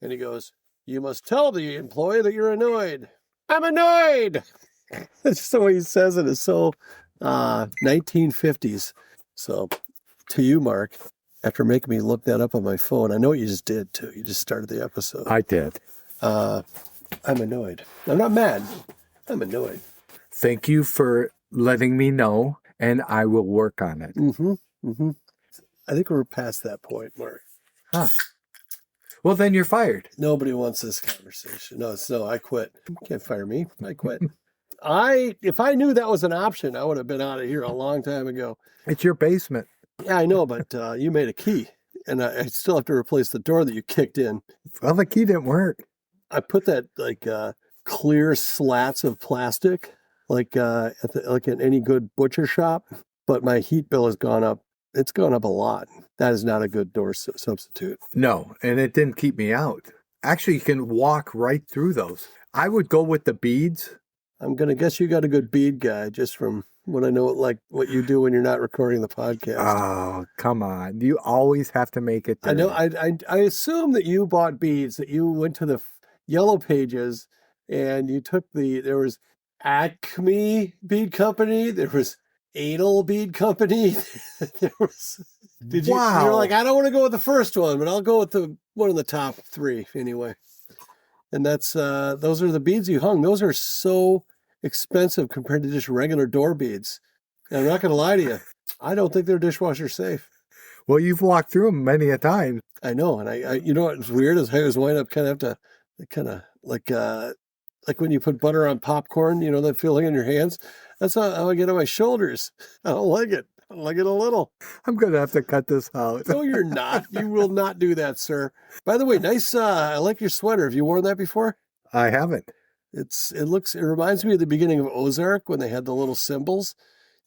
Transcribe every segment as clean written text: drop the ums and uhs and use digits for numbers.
And he goes, "You must tell the employee that you're annoyed." "I'm annoyed." That's just the way he says it. Is so 1950s. So to you, Mark, after making me look that up on my phone, I know what you just did too. You just started the episode. I did. I'm annoyed. I'm not mad. I'm annoyed. Thank you for letting me know, and I will work on it. I think we're past that point, Mark. Huh. Well, then you're fired. Nobody wants this conversation. No, I quit. You can't fire me. I quit. If I knew that was an option, I would have been out of here a long time ago. It's your basement. Yeah, I know, but you made a key, and I still have to replace the door that you kicked in. Well, the key didn't work. I put that clear slats of plastic, like in any good butcher shop, but my heat bill has gone up. It's gone up a lot. That is not a good door substitute. No, and it didn't keep me out. Actually, you can walk right through those. I would go with the beads. I'm going to guess you got a good bead guy just from what I know, like what you do when you're not recording the podcast. Oh, come on. You always have to make it dirty. I know. I assume that you bought beads, that you went to the Yellow Pages and you took there was Acme Bead Company. There was Adel Bead Company. Wow. You're like, I don't want to go with the first one, but I'll go with the one in the top 3 anyway. And that's those are the beads you hung. Those are so expensive compared to just regular door beads. And I'm not going to lie to you. I don't think they're dishwasher safe. Well, you've walked through them many a time. I know. And I you know what's weird is I always wind up kind of like when you put butter on popcorn, you know, that feeling in your hands. That's how I get on my shoulders. I don't like it. I don't like it a little. I'm going to have to cut this out. No, you're not. You will not do that, sir. By the way, nice. I like your sweater. Have you worn that before? I haven't. It reminds me of the beginning of Ozark when they had the little symbols.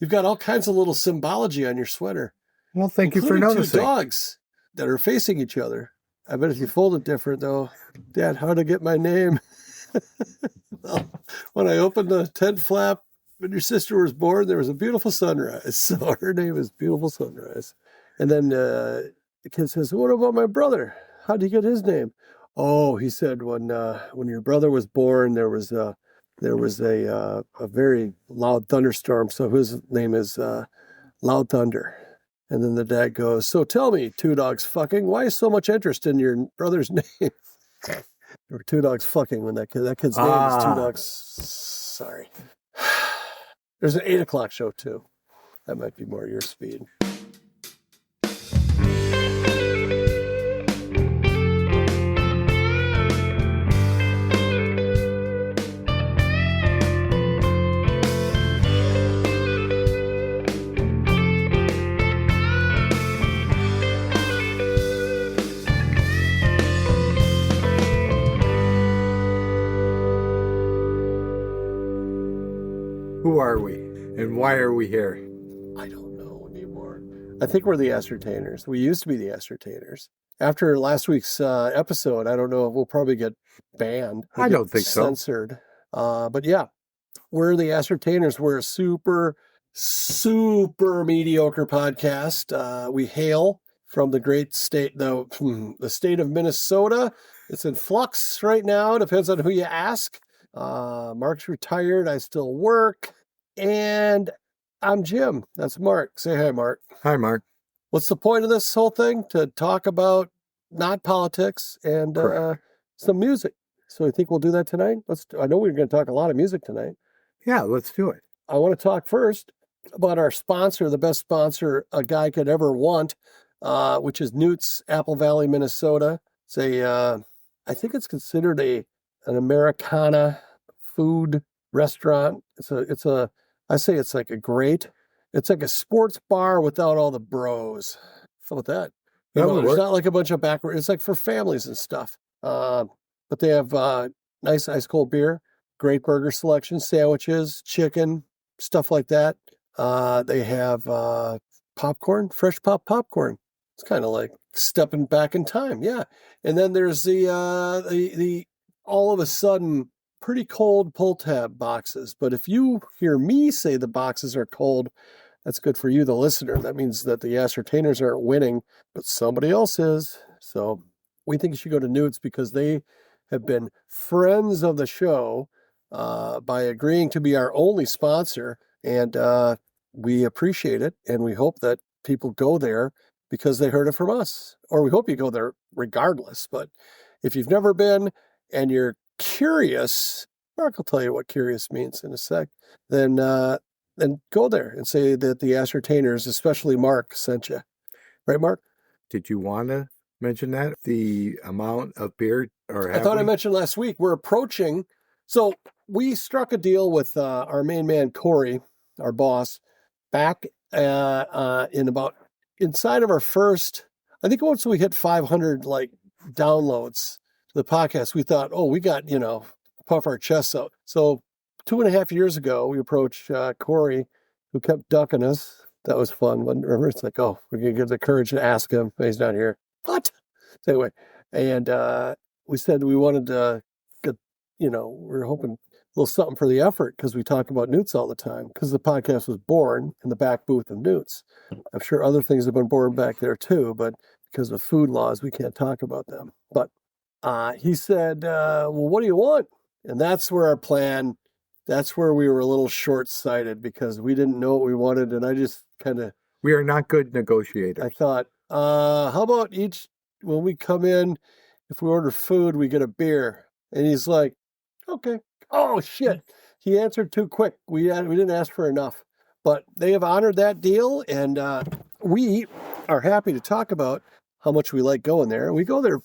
You've got all kinds of little symbology on your sweater. Well, thank you for noticing. 2 dogs that are facing each other. I bet if you fold it different, though. Dad, how'd I get my name? Well, when I opened the tent flap, when your sister was born, there was a beautiful sunrise. So her name is Beautiful Sunrise. And then the kid says, "What about my brother? How'd he get his name?" "Oh," he said, when your brother was born, there was a very loud thunderstorm. So his name is Loud Thunder." And then the dad goes, "So tell me, 2 dogs fucking, why is so much interest in your brother's name?" There were 2 dogs fucking when that kid's name is 2 dogs. Sorry. There's an 8 o'clock show too. That might be more your speed. Who are we? And why are we here? I don't know anymore. I think we're the Ascertainers. We used to be the Ascertainers. After last week's episode, I don't know if we'll probably get banned. I don't think censored. But yeah, we're the Ascertainers. We're a super, super mediocre podcast. We hail from the great state, the state of Minnesota. It's in flux right now. Depends on who you ask. Mark's retired. I still work. And I'm Jim. That's Mark. Say hi, Mark. Hi, Mark. What's the point of this whole thing? To talk about not politics and some music. So I think we'll do that tonight. I know we're going to talk a lot of music tonight. Yeah, let's do it. I want to talk first about our sponsor, the best sponsor a guy could ever want, which is Newt's, Apple Valley, Minnesota. It's I think it's considered an Americana food restaurant. I say it's like it's like a sports bar without all the bros. How about that? It's not like a bunch of backward. It's like for families and stuff. But they have nice ice cold beer, great burger selection, sandwiches, chicken, stuff like that. They have popcorn, fresh popcorn. It's kind of like stepping back in time, yeah. And then there's the all of a sudden pretty cold pull tab boxes. But if you hear me say the boxes are cold, that's good for you, the listener. That means that the Ascertainers aren't winning, but somebody else is. So we think you should go to Newt's because they have been friends of the show by agreeing to be our only sponsor. And we appreciate it. And we hope that people go there because they heard it from us. Or we hope you go there regardless. But if you've never been and you're curious, Mark will tell you what curious means in a sec, then go there and say that the Ascertainers, especially Mark, sent you. Right, Mark? Did you want to mention that? The amount of beer? I thought I mentioned last week, we're approaching. So we struck a deal with our main man, Corey, our boss, back inside of our first, I think once we hit 500 downloads to the podcast, we thought, we got, puff our chests out. So 2.5 years ago, we approached Corey, who kept ducking us. That was fun. Remember, it's like, we're going to get the courage to ask him. He's not here. What? So anyway, and we said we wanted to get, we were hoping a little something for the effort because we talk about Newts all the time because the podcast was born in the back booth of Newts. I'm sure other things have been born back there too, but because of food laws, we can't talk about them. But he said, well, what do you want? And that's where that's where we were a little short-sighted because we didn't know what we wanted. And I just we are not good negotiators. I thought, how about when we come in, if we order food, we get a beer. And he's like, okay. Oh, shit. He answered too quick. We didn't ask for enough. But they have honored that deal. And we are happy to talk about how much we like going there. We go there,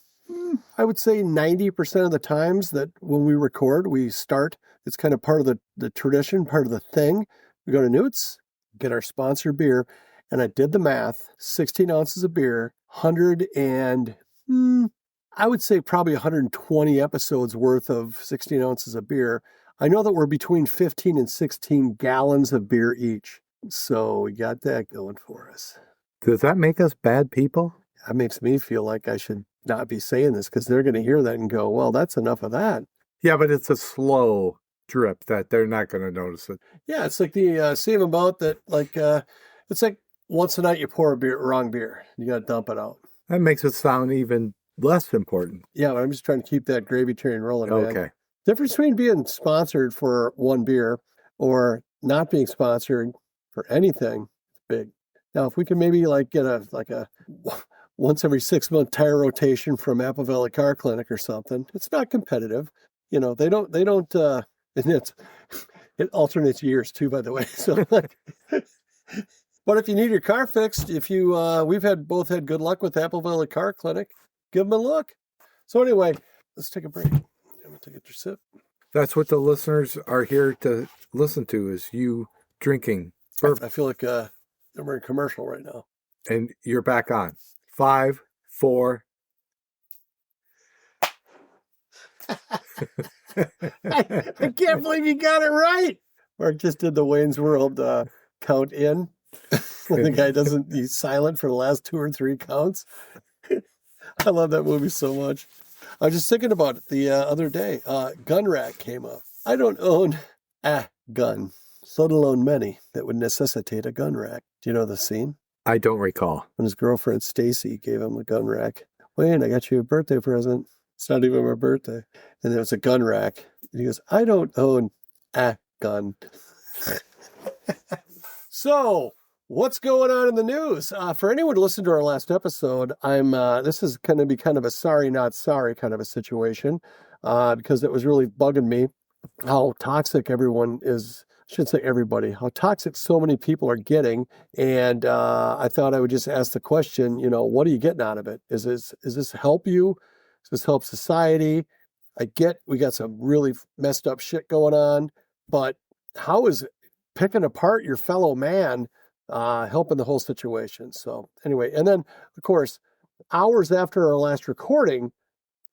I would say 90% of the times that when we record, we start. It's kind of part of the tradition, part of the thing. We go to Newt's, get our sponsor beer. And I did the math, 16 ounces of beer, 100 and I would say probably 120 episodes worth of 16 ounces of beer. I know that we're between 15 and 16 gallons of beer each. So we got that going for us. Does that make us bad people? That makes me feel like I should not be saying this because they're going to hear that and go, well, that's enough of that. Yeah, but it's a slow drip that they're not going to notice it. Yeah, it's like the same amount that it's like once a night you pour wrong beer. You got to dump it out. That makes it sound even less important. Yeah, but I'm just trying to keep that gravy train rolling. Okay. Man. Difference between being sponsored for one beer or not being sponsored for anything is big. Now, if we can maybe get a once every 6 month tire rotation from Apple Valley Car Clinic or something, it's not competitive. They don't, and it alternates years too, by the way. So but if you need your car fixed, we've both had good luck with Apple Valley Car Clinic, give them a look. So anyway, let's take a break. I'm going to take a sip. That's what the listeners are here to listen to is you drinking. I feel like we're in commercial right now. And you're back on. 5, 4. I can't believe you got it right. Mark just did the Wayne's World count in. The guy he's silent for the last 2 or 3 counts. I love that movie so much. I was just thinking about it the other day. Gun rack came up. I don't own a gun, let alone many that would necessitate a gun rack. Do you know the scene? I don't recall. When his girlfriend Stacy gave him a gun rack. Wayne, I got you a birthday present. It's not even my birthday. And there was a gun rack. And he goes, I don't own a gun. So, what's going on in the news? For anyone who listened to our last episode, this is going to be kind of a sorry, not sorry kind of a situation because it was really bugging me how toxic everyone is. I shouldn't say everybody, how toxic so many people are getting. And I thought I would just ask the question, what are you getting out of it? Is this help you? Does this help society? I get we got some really messed up shit going on, but how is picking apart your fellow man helping the whole situation? So anyway, and then, of course, hours after our last recording,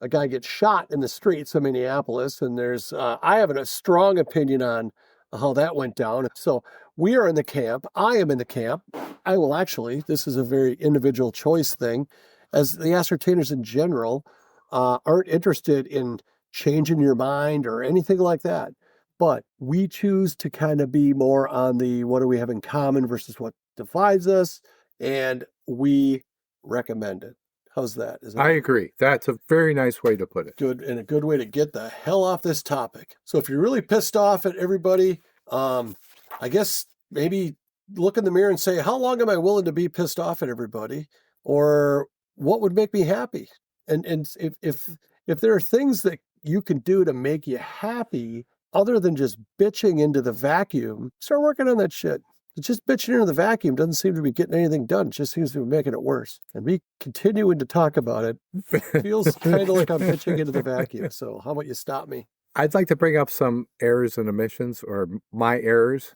a guy gets shot in the streets of Minneapolis, and I have a strong opinion on how that went down. So we are in the camp. I am in the camp. I will actually, this is a very individual choice thing, as the ascertainers in general aren't interested in changing your mind or anything like that. But we choose to kind of be more on the what do we have in common versus what divides us, and we recommend it. How's that? Is that I agree. That's a very nice way to put it. good, and a good way to get the hell off this topic? So if you're really pissed off at everybody, I guess maybe look in the mirror and say, how long am I willing to be pissed off at everybody? Or what would make me happy? And if there are things that you can do to make you happy other than just bitching into the vacuum, start working on that shit. Just bitching into the vacuum doesn't seem to be getting anything done. It just seems to be making it worse. And me continuing to talk about it feels kind of like I'm bitching into the vacuum. So how about you stop me? I'd like to bring up some errors and omissions, or my errors.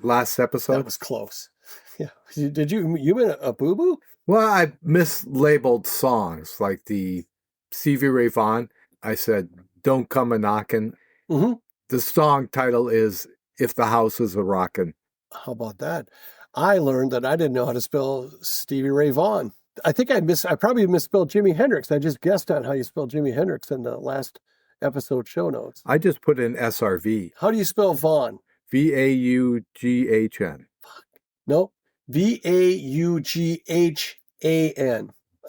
Last episode. That was close. Yeah. Did you mean a boo-boo? Well, I mislabeled songs like the Stevie Ray Vaughan. I said, "Don't Come a Knockin'." Mm-hmm. The song title is "If the House Is a Rockin'." How about that? I learned that I didn't know how to spell Stevie Ray Vaughan. I think I probably misspelled Jimi Hendrix. I just guessed on how you spell Jimi Hendrix in the last episode show notes. I just put in SRV. How do you spell Vaughan? VAUGHN. No, VAUGHAN.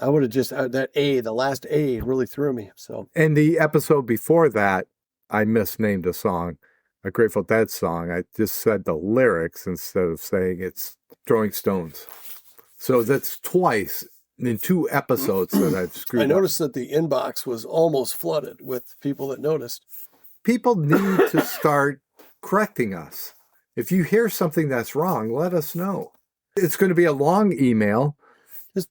I would have just, that A, the last A really threw me. So, And the episode before that, I misnamed a song, a Grateful Dead song. I just said the lyrics instead of saying it's Throwing Stones. So that's twice in 2 episodes that I've screwed I up. noticed that the inbox was almost flooded with people that noticed. People need to start correcting us. If you hear something that's wrong, let us know. It's going to be a long email. Just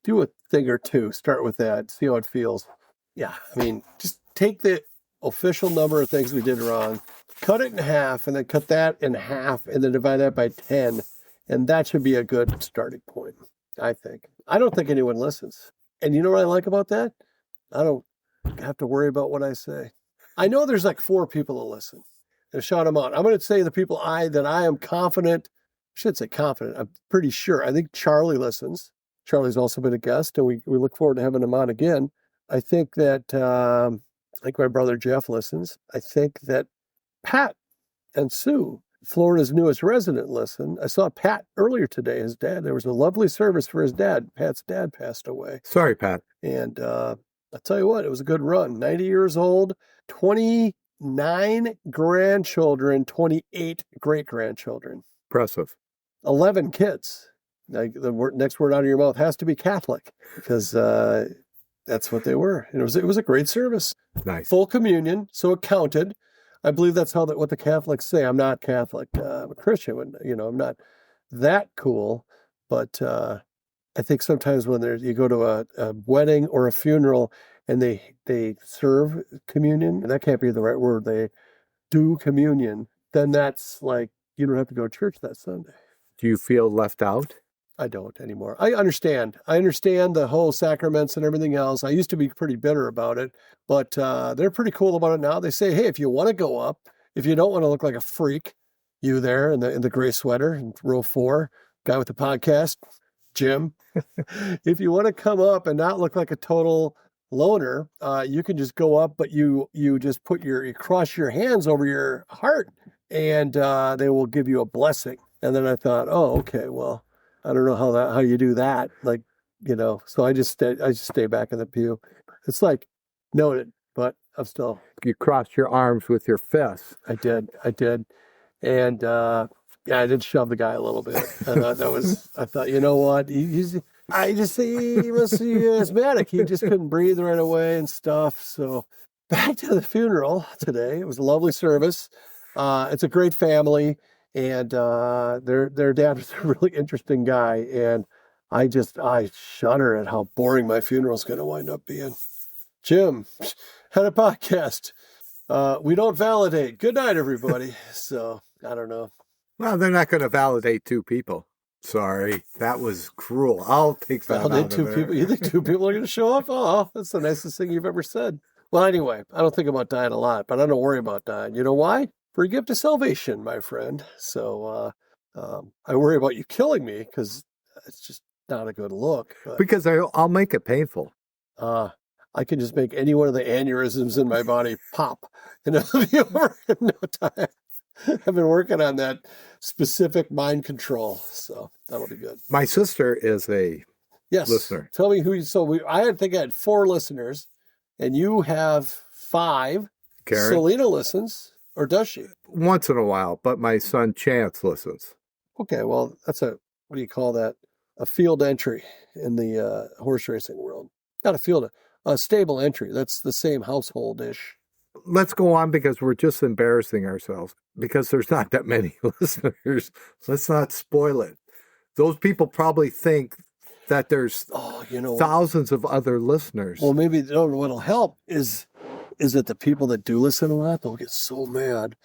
do a thing or two. Start with that. See how it feels. Yeah, I mean, just take the official number of things we did wrong, cut it in half, and then cut that in half, and then divide that by 10. And that should be a good starting point, I think. I don't think anyone listens. And you know what I like about that? I don't have to worry about what I say. I know there's like 4 people that listen. And shout them out. I'm going to say the people that I am confident, I should say confident, I'm pretty sure. I think Charlie listens. Charlie's also been a guest, and we look forward to having him on again. I think that, I think my brother Jeff listens. I think that Pat and Sue, Florida's newest resident, listen. I saw Pat earlier today, his dad. There was a lovely service for his dad. Pat's dad passed away. Sorry, Pat. And I'll tell you what, it was a good run. 90 years old, 29 grandchildren, 28 great-grandchildren. Impressive. 11 kids. Like the next word out of your mouth has to be Catholic, because that's what they were. And it was a great service. Nice. Full communion, so it counted. I believe that's what the Catholics say. I'm not Catholic. I'm a Christian. I'm not that cool. But I think sometimes when you go to a wedding or a funeral and they serve communion, and that can't be the right word, they do communion, then that's like you don't have to go to church that Sunday. Do you feel left out? I don't anymore. I understand the whole sacraments and everything else. I used to be pretty bitter about it, but they're pretty cool about it now. They say, hey, if you want to go up, if you don't want to look like a freak, you there in the gray sweater in row 4, guy with the podcast, Jim, if you want to come up and not look like a total loner, you can just go up, but you just you cross your hands over your heart, and they will give you a blessing. And then I thought, oh, okay, well, I don't know how you do that. Like, so I just stay back in the pew. It's like noted, but I'm still. You crossed your arms with your fists. I did. And I did shove the guy a little bit. I thought, you know what? He must be asthmatic. He just couldn't breathe right away and stuff. So back to the funeral today. It was a lovely service. It's a great family. And their dad was a really interesting guy, and I shudder at how boring my funeral's going to wind up being. Jim had a podcast. We don't validate. Good night, everybody. So I don't know. Well, they're not going to validate 2 people. Sorry, that was cruel. I'll take that out of 2 there. people. You think 2 people are going to show up? Oh, that's the nicest thing you've ever said. Well, anyway, I don't think about dying a lot, but I don't worry about dying. You know why? For a gift of salvation, my friend. So I worry about you killing me because it's just not a good look. But, Because I'll make it painful. I can just make any one of the aneurysms in my body pop, and it'll be over in no time. I've been working on that specific mind control, so that'll be good. My sister is a Yes. listener. Tell me who you. So I think I had 4 listeners, and you have 5. Karen? Selena listens, or does she? Once in a while, but my son Chance listens. Okay, well, that's what do you call that? A field entry in the horse racing world. Not a field, a stable entry. That's the same household-ish. Let's go on because we're just embarrassing ourselves because there's not that many listeners. Let's not spoil it. Those people probably think that there's thousands of other listeners. Well, maybe what'll help is that the people that do listen a lot, they'll get so mad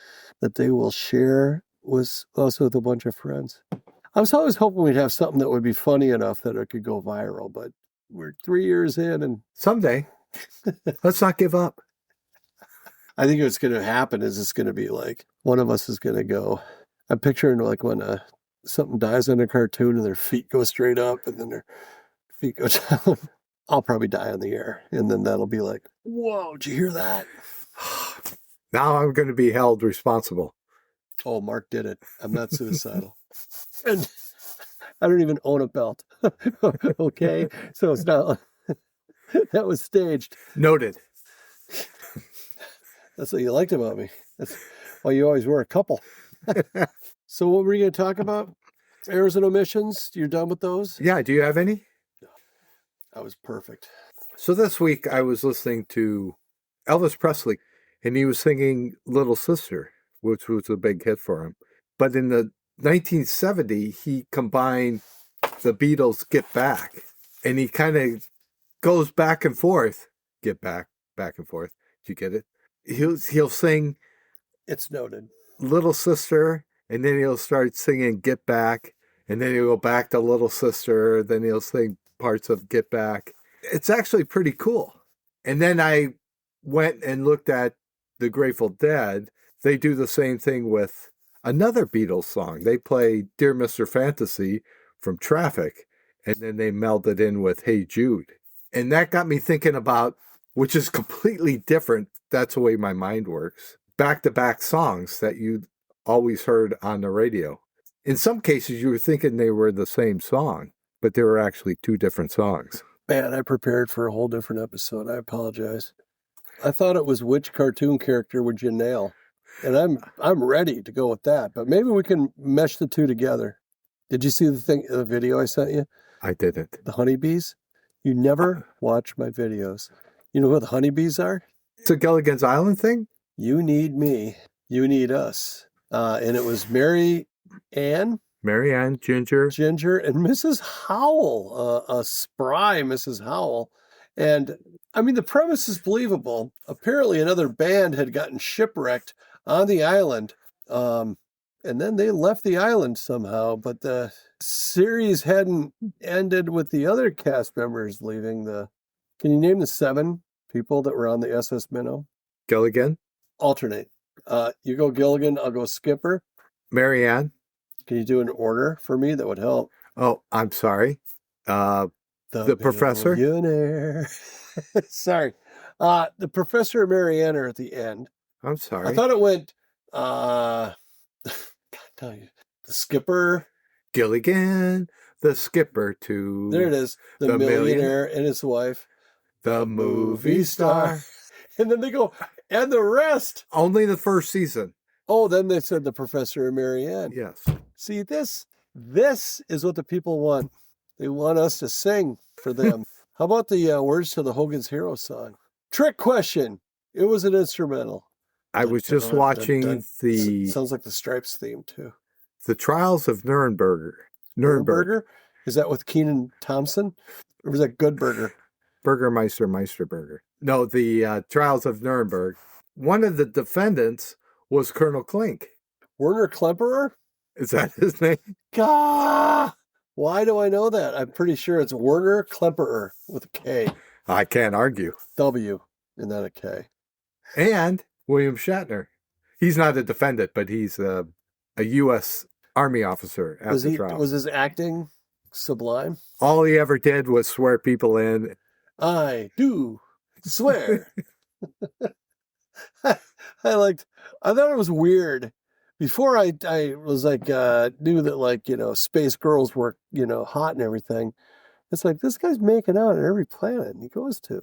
that they will share with us with a bunch of friends. I was always hoping we'd have something that would be funny enough that it could go viral, but we're 3 years in, and someday, let's not give up. I think what's going to happen is it's going to be like one of us is going to go. I'm picturing like when something dies in a cartoon and their feet go straight up and then their feet go down. I'll probably die on the air, and then that'll be like, whoa, did you hear that? Now I'm going to be held responsible. Oh, Mark did it. I'm not suicidal. And I don't even own a belt. Okay? So it's not, that was staged. Noted. That's what you liked about me. That's why you always wear a couple. So what were you going to talk about? Errors and omissions? You're done with those? Yeah. Do you have any? That was perfect. So this week I was listening to Elvis Presley, and he was singing Little Sister, which was a big hit for him. But in the 1970, he combined the Beatles' Get Back, and he kind of goes back and forth. Get back, back and forth. Did you get it? He'll sing It's noted. Little Sister, and then he'll start singing Get Back, and then he'll go back to Little Sister, then he'll sing parts of Get Back. It's actually pretty cool. And then I went and looked at the Grateful Dead. They do the same thing with another Beatles song. They play Dear Mr. Fantasy from Traffic, and then they meld it in with Hey Jude. And that got me thinking about, which is completely different, that's the way my mind works, back-to-back songs that you always heard on the radio. In some cases, you were thinking they were the same song, but they were actually 2 different songs. Man, I prepared for a whole different episode. I apologize. I thought it was which cartoon character would you nail? And I'm ready to go with that, but maybe we can mesh the 2 together. Did you see the video I sent you? I didn't. The honeybees? You never watch my videos. You know who the honeybees are? It's a Gilligan's Island thing? You need me. You need us. And it was Mary Ann, Ginger, and Mrs. Howell, a spry Mrs. Howell. And I mean, the premise is believable. Apparently another band had gotten shipwrecked on the island. And then they left the island somehow, but the series hadn't ended with the other cast members leaving. Can you name the 7 people that were on the SS Minnow? Gilligan. Alternate. You go Gilligan, I'll go Skipper. Mary Ann. Can you do an order for me? That would help. Oh, I'm sorry. The professor. Millionaire. Sorry. The professor and Mary Ann are at the end. I'm sorry. I thought it went, God, tell you, the Skipper. Gilligan, the skipper to... There it is. The millionaire and his wife. The movie star. And then they go, and the rest. Only the first season. Oh, then they said the professor and Mary Ann. Yes. See, this is what the people want. They want us to sing for them. How about the words to the Hogan's Hero song? Trick question. It was an instrumental. I was just watching the... Sounds like the Stripes theme, too. The Trials of Nuremberg. Nuremberg? Is that with Kenan Thompson? Or was that Good Burger? Meisterburger. No, the Trials of Nuremberg. One of the defendants was Colonel Klink. Werner Klemperer? Is that his name? Gah! Why do I know that? I'm pretty sure it's Werner Klemperer with a K. I can't argue. W and then a K. And William Shatner. He's not a defendant, but he's a U.S. Army officer at the trial. Was his acting sublime? All he ever did was swear people in. I do swear. I thought it was weird. Before I was like, knew that, like, space girls were, hot and everything. It's like, this guy's making out on every planet he goes to.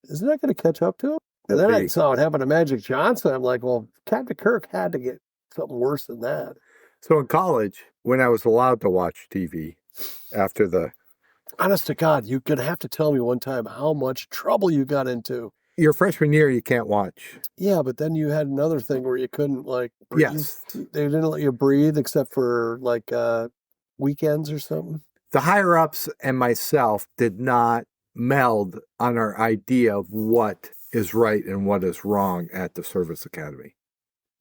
Isn't that going to catch up to him? And then I saw what happened to Magic Johnson. I'm like, well, Captain Kirk had to get something worse than that. So in college, when I was allowed to watch TV after the... Honest to God, you're going to have to tell me one time how much trouble you got into. Your freshman year, you can't watch. Yeah, but then you had another thing where you couldn't, like, breathe. Yes. They didn't let you breathe except for, like, weekends or something. The higher-ups and myself did not meld on our idea of what is right and what is wrong at the Service Academy.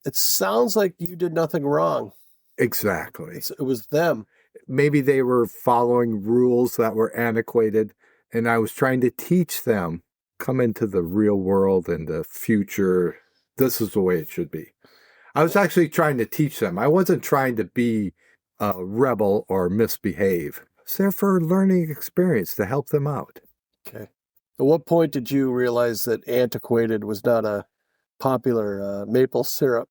It sounds like you did nothing wrong. Exactly. It was them. Maybe they were following rules that were antiquated, and I was trying to teach them, come into the real world and the future. This is the way it should be. I was actually trying to teach them. I wasn't trying to be a rebel or misbehave. It's there for a learning experience to help them out. Okay. At what point did you realize that antiquated was not a popular maple syrup?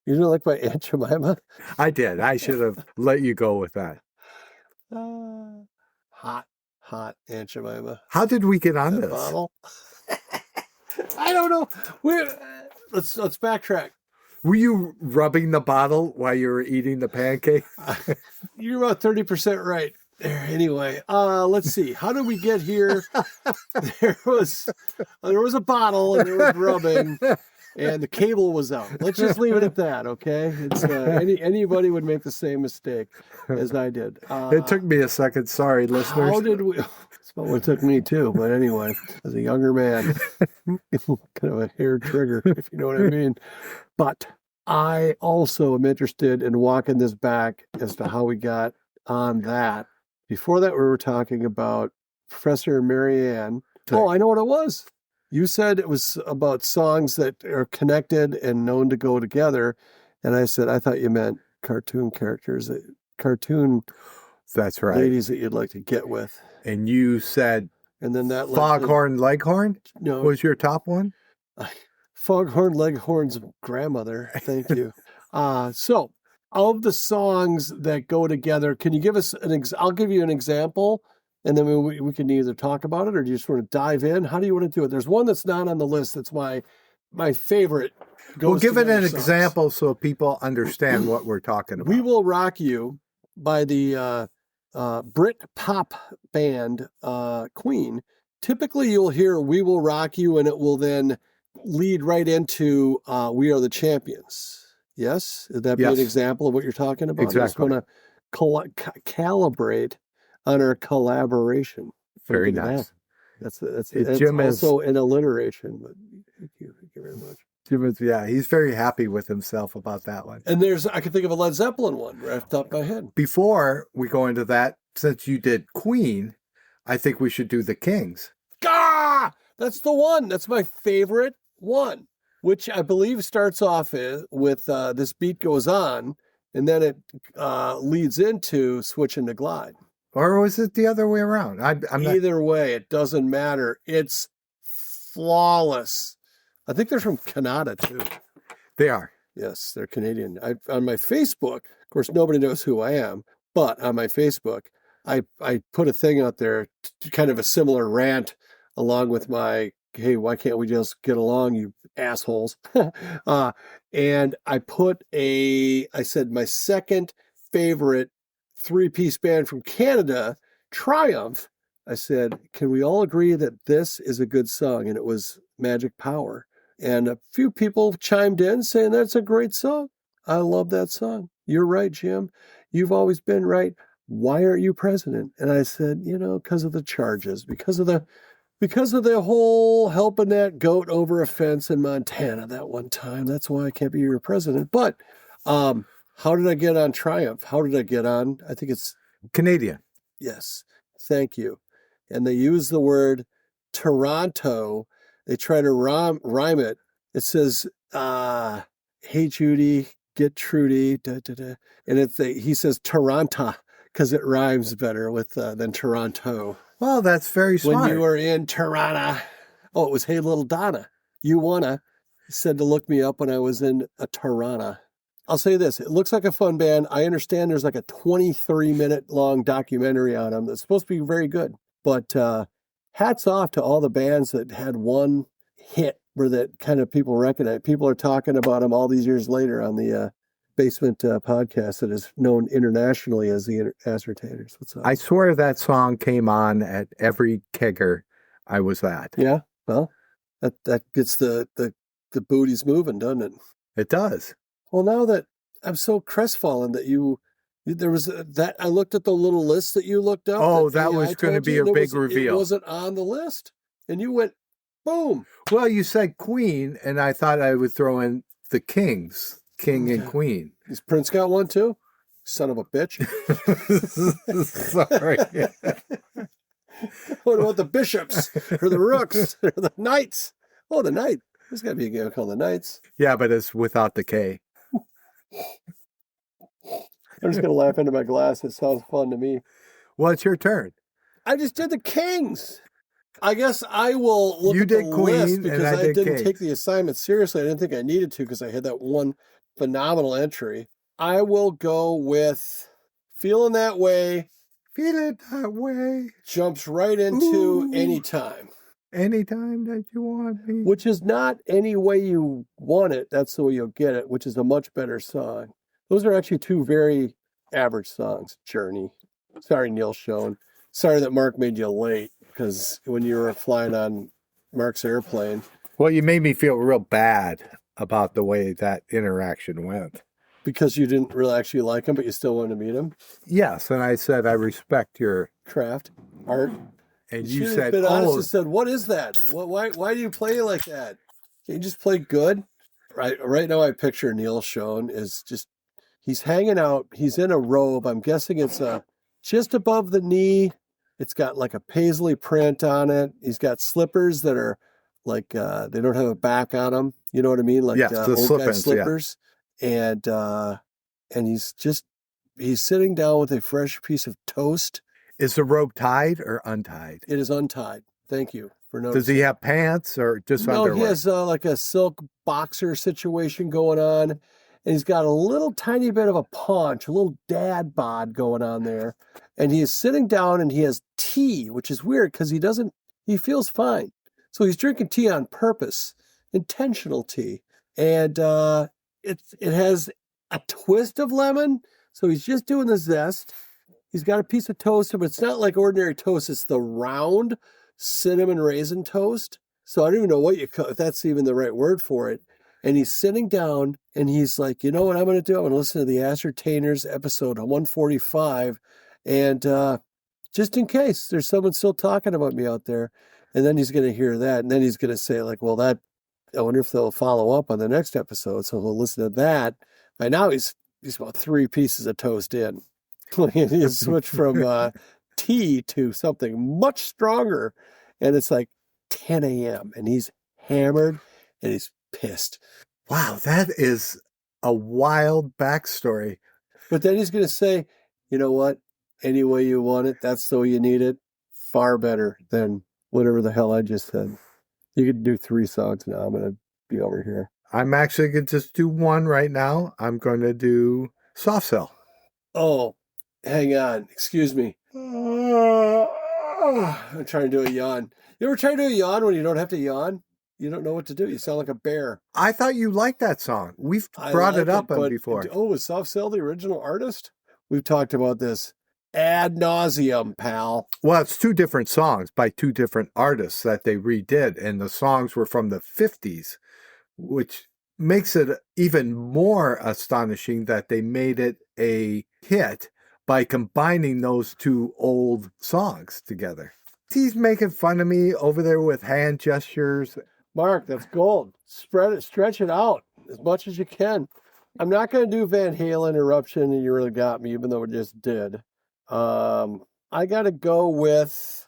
You didn't like my Aunt Jemima? I did. I should have let you go with that. Hot Aunt Jemima. How did we get on That this? bottle? I don't know. Let's backtrack. Were you rubbing the bottle while you were eating the pancake? You're about 30% right. There. Anyway, let's see. How did we get here? There was a bottle and there was rubbing, and the cable was out. Let's just leave it at that, okay? It's anybody would make the same mistake as I did. It took me a second. Sorry, listeners. How did we? That's about what it took me too. But anyway, as a younger man, kind of a hair trigger, if you know what I mean. But I also am interested in walking this back as to how we got on that. Before that, we were talking about Professor Marianne. Oh, I know what it was. You said it was about songs that are connected and known to go together. And I said, I thought you meant cartoon characters, cartoon That's right. ladies that you'd like to get with. And you said And then that Foghorn Leghorn no, was your top one? Foghorn Leghorn's grandmother. Thank you. So, of the songs that go together, can you give us I'll give you an example, and then we can either talk about it or do you just want to dive in? How do you want to do it? There's one that's not on the list that's my favorite. We'll give it an songs. example so people understand what we're talking about. We Will Rock You by the Brit pop band Queen. Typically, you'll hear We Will Rock You, and it will then lead right into We Are the Champions. Yes? Would that be an example of what you're talking about? Exactly. I just want to calibrate on our collaboration. Very nice. That's Jim also an alliteration, but thank you very much. Jim is, he's very happy with himself about that one. And I can think of a Led Zeppelin one right off the top of my head. Before we go into that, since you did Queen, I think we should do the Kings. Gah! That's the one. That's my favorite one, which I believe starts off with This Beat Goes On, and then it leads into Switchin to Glide. Or was it the other way around? Either way, it doesn't matter. It's flawless. I think they're from Canada, too. They are. Yes, they're Canadian. On my Facebook, of course, nobody knows who I am, but on my Facebook, I put a thing out there, kind of a similar rant, along with my, hey, why can't we just get along, you assholes? And I said my second favorite three-piece band from Canada, Triumph. I said, can we all agree that this is a good song? And it was Magic Power. And a few people chimed in saying that's a great song. I love that song. You're right, Jim. You've always been right. Why aren't you president? And I said, because of the charges, because of the whole helping that goat over a fence in Montana that one time. That's why I can't be your president. But how did I get on Triumph? How did I get on? I think it's Canadian. Yes. Thank you. And they use the word Toronto. They try to rhyme it. It says, hey, Judy, get Trudy. Da, da, da. And he says Toronto because it rhymes better than Toronto. Well, that's very smart. When you were in Toronto. Oh, it was Hey Little Donna. You wanna said to look me up when I was in Toronto. I'll say this. It looks like a fun band. I understand there's like a 23-minute long documentary on them that's supposed to be very good. But hats off to all the bands that had one hit where that kind of people recognize. People are talking about them all these years later on the Basement podcast that is known internationally as the Ascertainers. What's up? I swear that song came on at every kegger I was at. Yeah, well, that gets the booties moving, doesn't it? It does. Well, now that I'm so crestfallen that there was that I looked at the little list that you looked up. Oh, that was going to be a big reveal. It wasn't on the list, and you went, boom. Well, you said Queen, and I thought I would throw in the Kings, King and Queen. Is Prince got one too? Son of a bitch. Sorry. What about the bishops or the rooks or the knights? Oh, the knight. There's got to be a game called the Knights. Yeah, but it's without the K. I'm just going to laugh into my glass. It sounds fun to me. Well, it's your turn. I just did the Kings. I guess I will look at the list because I didn't take the assignment seriously. I didn't think I needed to because I had that one phenomenal entry. I will go with Feeling That Way. Feeling That Way. Jumps right into Anytime. Anytime that you want me. Which is not any way you want it. That's the way you'll get it, which is a much better song. Those are actually two very average songs. Journey. Sorry, Neal Schoen. Sorry that Mark made you late because when you were flying on Mark's airplane. Well, you made me feel real bad about the way that interaction went. Because you didn't really actually like him, but you still wanted to meet him? Yes, and I said, I respect your craft, art. And you said, been honest and said, what is that? Why do you play like that? Can you just play good? Right now I picture Neal Schoen is just, he's hanging out. He's in a robe. I'm guessing it's just above the knee. It's got like a paisley print on it. He's got slippers that are like, they don't have a back on them. You know what I mean? Like the old guy slippers. Yeah. And he's sitting down with a fresh piece of toast. Is the robe tied or untied? It is untied. Thank you for noticing. Does he have pants or just underwear? No, he has like a silk boxer situation going on. And he's got a little tiny bit of a paunch, a little dad bod going on there. And he is sitting down and he has tea, which is weird because he feels fine. So he's drinking tea on purpose, intentional tea. And it has a twist of lemon. So he's just doing the zest. He's got a piece of toast, but it's not like ordinary toast. It's the round cinnamon raisin toast. So I don't even know if that's even the right word for it. And he's sitting down and he's like, you know what I'm going to do? I'm going to listen to the Ascertainers episode 145. And just in case there's someone still talking about me out there. And then he's going to hear that. And then he's going to say like, well, I wonder if they'll follow up on the next episode. So he'll listen to that. By now he's about 3 pieces of toast in. He switched from tea to something much stronger. And it's like 10 a.m. and he's hammered and he's pissed. Wow, that is a wild backstory. But then he's going to say, you know what? Any way you want it, that's the way you need it. Far better than whatever the hell I just said. You could do 3 songs now. I'm going to be over here. I'm actually going to just do one right now. I'm going to do Soft Cell. Oh, hang on. Excuse me. I'm trying to do a yawn. You ever try to do a yawn when you don't have to yawn? You don't know what to do. You sound like a bear. I thought you liked that song. We've brought it up before. Oh, is Soft Cell the original artist? We've talked about this ad nauseum, pal. Well, it's 2 different songs by 2 different artists that they redid, and the songs were from the 50s, which makes it even more astonishing that they made it a hit by combining those 2 old songs together. He's making fun of me over there with hand gestures. Mark, that's gold. Stretch it out as much as you can. I'm not going to do Van Halen Eruption, and you really got me, even though we just did. I got to go with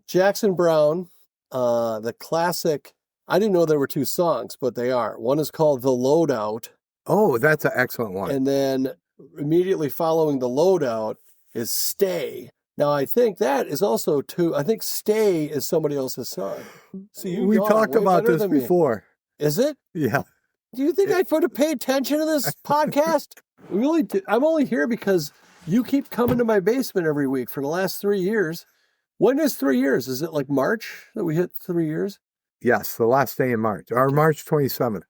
Jackson Browne, the classic. I didn't know there were 2 songs, but they are. One is called The Loadout. Oh, that's an excellent one. And then immediately following The Loadout is Stay. Now, I think that is also I think Stay is somebody else's song. So we talked about this before. Is it? Yeah. Do you think I'd to pay attention to this podcast? I'm only here because you keep coming to my basement every week for the last 3 years. When is 3 years? Is it like March that we hit 3 years? Yes, the last day in March, or March 27th.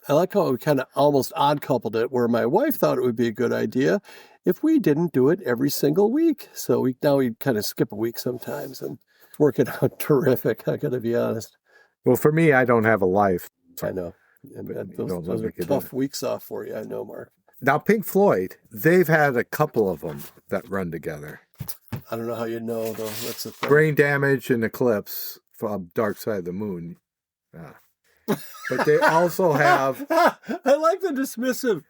I like how we kind of almost odd coupled it, where my wife thought it would be a good idea if we didn't do it every single week. So we kind of skip a week sometimes, and it's working out terrific. I got to be honest. Well, for me, I don't have a life. I know. Those are tough weeks off for you. I know, Mark. Now, Pink Floyd, they've had a couple of them that run together. I don't know how you know, though. That's the thing. Brain Damage and Eclipse from Dark Side of the Moon. Yeah. But they also have... I like the dismissive.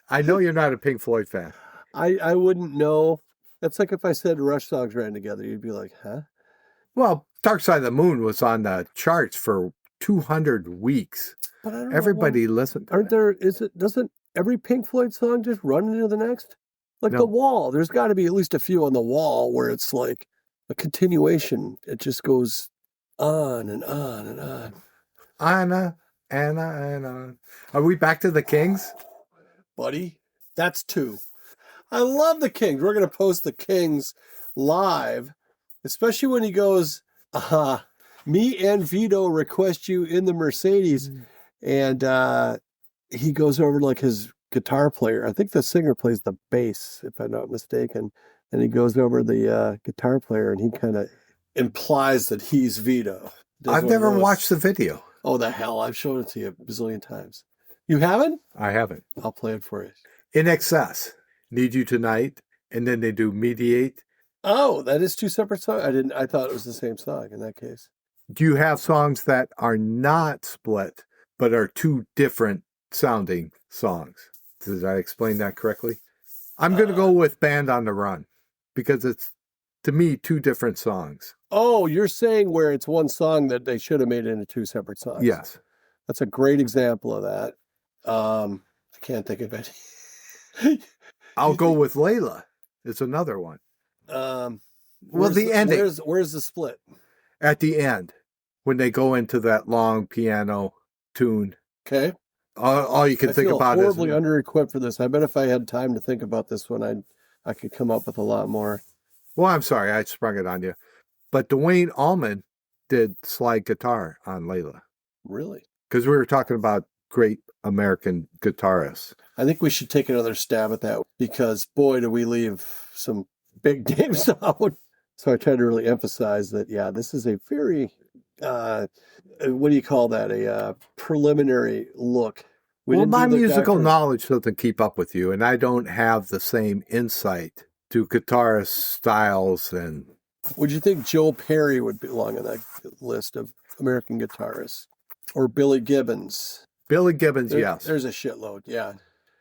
I know you're not a Pink Floyd fan. I wouldn't know. That's like if I said Rush songs ran together, you'd be like, huh? Well, Dark Side of the Moon was on the charts for 200 weeks. But I don't Everybody listened to doesn't every Pink Floyd song just run into the next? Like No. The Wall, there's got to be at least a few on The Wall where it's like a continuation. It just goes on and on and on. Anna, Anna. Are we back to the Kings? Buddy, that's 2. I love the Kings. We're going to post the Kings live, especially when he goes, me and Vito request you in the Mercedes. And he goes over to like his guitar player. I think the singer plays the bass, if I'm not mistaken. And he goes over the guitar player and he kind of implies that he's Vito. I've never watched the video. Oh, the hell. I've shown it to you a bazillion times. You haven't? I haven't. I'll play it for you. INXS, Need You Tonight, and then they do Mediate. Oh, that is 2 separate songs? I thought it was the same song in that case. Do you have songs that are not split, but are 2 different sounding songs? Did I explain that correctly? I'm going to go with Band on the Run because it's, to me, 2 different songs. Oh, you're saying where it's one song that they should have made into 2 separate songs. Yes. That's a great example of that. I can't think of it. I'll go with Layla. It's another one. Well, the ending. Where's the split? At the end, when they go into that long piano tune. Okay. All you can think about is... I feel horribly under-equipped for this. I bet if I had time to think about this one, I could come up with a lot more. Well, I'm sorry. I sprung it on you. But Dwayne Allman did slide guitar on Layla. Really? Because we were talking about great American guitarists. I think we should take another stab at that because, boy, do we leave some big names out. So I tried to really emphasize that, yeah, this is a very, what do you call that? A preliminary look. My musical knowledge doesn't keep up with you, and I don't have the same insight to guitarist styles. And would you think Joe Perry would belong on that list of American guitarists? Or Billy Gibbons? Billy Gibbons, yes. There's a shitload, yeah.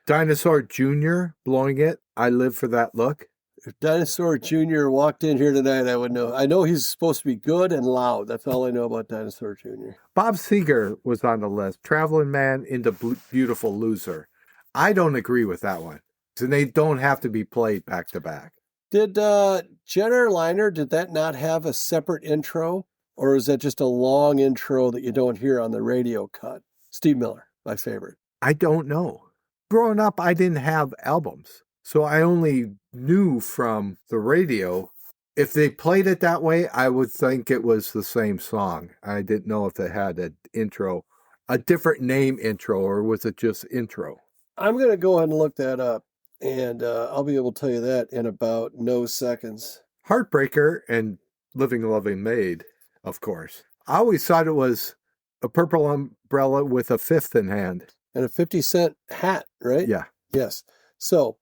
Dinosaur Jr. blowing it. I live for that look. If Dinosaur Jr. walked in here tonight, I would know. I know he's supposed to be good and loud. That's all I know about Dinosaur Jr. Bob Seger was on the list. Traveling Man into Beautiful Loser. I don't agree with that one. And they don't have to be played back to back. Did Airliner, did that not have a separate intro? Or is that just a long intro that you don't hear on the radio cut? Steve Miller, my favorite. I don't know. Growing up, I didn't have albums. So I only knew from the radio. If they played it that way, I would think it was the same song. I didn't know if it had an intro, a different name intro, or was it just intro? I'm going to go ahead and look that up. And I'll be able to tell you that in about no seconds. Heartbreaker and Living, Lovin, Maid, of course. I always thought it was a purple umbrella with a fifth in hand. And a 50-cent hat, right? Yeah. Yes. So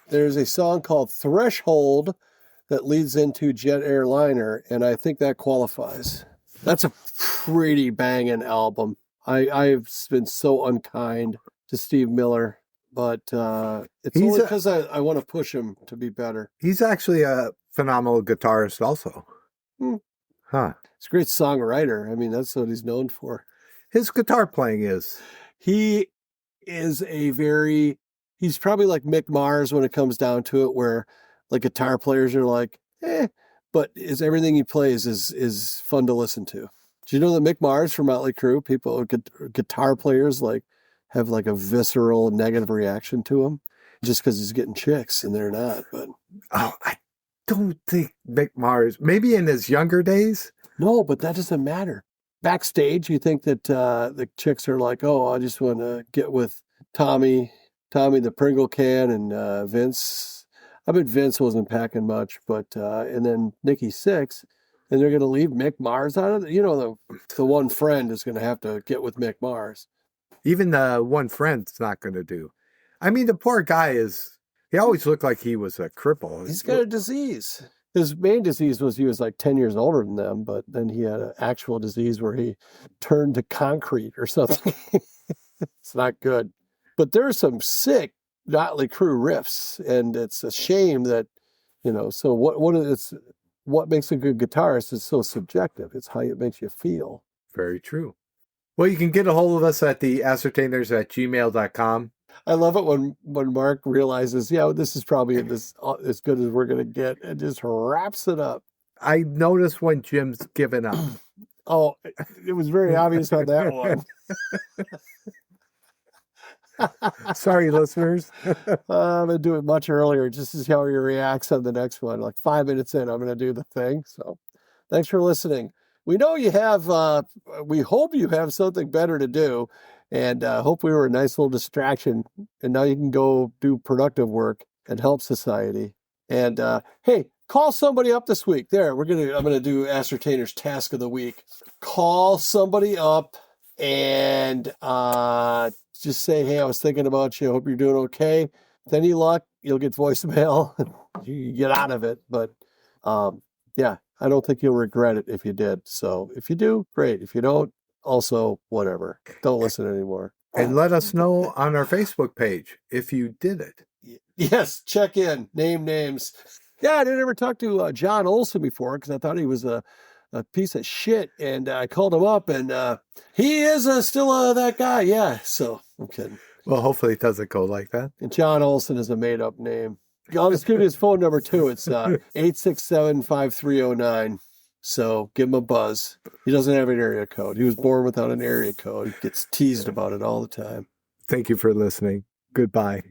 there's a song called Threshold that leads into Jet Airliner, and I think that qualifies. That's a pretty banging album. I've been so unkind to Steve Miller, but it's only because I want to push him to be better. He's actually a phenomenal guitarist also. Huh. He's a great songwriter. I mean, that's what he's known for. His guitar playing is... He is he's probably like Mick Mars when it comes down to it, where like guitar players are like, but everything he plays is fun to listen to. Do you know that Mick Mars from Motley Crue, guitar players like have like a visceral negative reaction to him just because he's getting chicks and they're not, but. Oh, I don't think Mick Mars, maybe in his younger days. No, but that doesn't matter. Backstage, you think that the chicks are like, oh, I just want to get with Tommy the Pringle can, and Vince. I bet Vince wasn't packing much, but and then Nikki Sixx, and they're going to leave Mick Mars out of it. You know, the one friend is going to have to get with Mick Mars. Even the one friend's not going to do. I mean, the poor guy he always looked like he was a cripple. He's got a disease. His main disease was he was like 10 years older than them, but then he had an actual disease where he turned to concrete or something. It's not good. But there's some sick Motley Crue riffs, and it's a shame that, so what makes a good guitarist is so subjective. It's how it makes you feel. Very true. Well, you can get a hold of us at theascertainers@gmail.com. I love it when Mark realizes, this is probably as good as we're going to get, and just wraps it up. I noticed when Jim's given up. Oh, it was very obvious on that one. Sorry, listeners. I'm going to do it much earlier just to see how he reacts on the next one. Like 5 minutes in, I'm going to do the thing. So thanks for listening. We know you have, we hope you have something better to do, and hope we were a nice little distraction. And now you can go do productive work and help society. And hey, call somebody up this week. I'm going to do Ascertainer's Task of the Week. Call somebody up and just say, hey, I was thinking about you. I hope you're doing okay. With any luck, you'll get voicemail. You get out of it. But yeah, I don't think you'll regret it if you did. So if you do, great. If you don't, also, whatever. Don't listen anymore. And let us know on our Facebook page if you did it. Yes, check in. Name names. Yeah, I didn't ever talk to John Olson before because I thought he was a piece of shit. And I called him up, and he is still that guy. Yeah, so I'm kidding. Well, hopefully it doesn't go like that. And John Olson is a made-up name. I'll just give you his phone number, too. It's 867-5309. So give him a buzz. He doesn't have an area code. He was born without an area code. He gets teased about it all the time. Thank you for listening. Goodbye.